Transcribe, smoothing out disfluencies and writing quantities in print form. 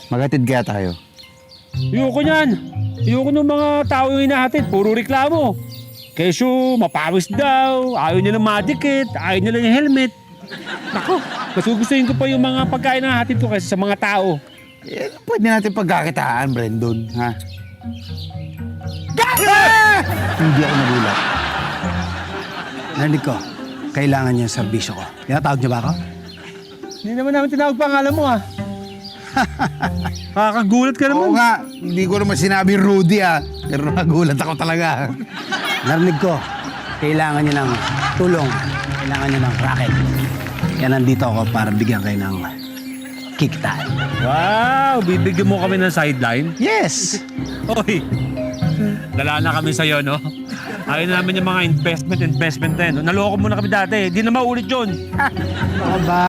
Magatid kaya tayo. Ayoko niyan. Ayoko ng mga tao yung hinahatid. Puro reklamo. Kesyo, mapawis daw. Ayaw nilang madikit. Ayaw nilang yung helmet. Nako, mas gugustuhin ko pa yung mga pagkain na hatid ko kaysa sa mga tao. Eh, pwede natin pagkakitaan, Brandon, ha? Hindi ako nagulat. Narinig ko, kailangan niya yung serbisyo ko. Tinatawag niya ba ako? Hindi naman namin tinawag pangalan mo, ah. Nakakagulat ka Oo naman. nga, hindi ko naman sinabi Rudy, pero nagulat ako talaga. Narinig ko, kailangan niya ng tulong. Kailangan niya ng racket. Kaya nandito ako para bigyan kayo ng kikitaan. Wow, bibigyan mo kami ng sideline. Yes! Hoy, dala na kami sa'yo, no? Ayaw na namin yung mga investment din. No? Naloko mo na kami dati. Hindi na maulit yun. Ako ba?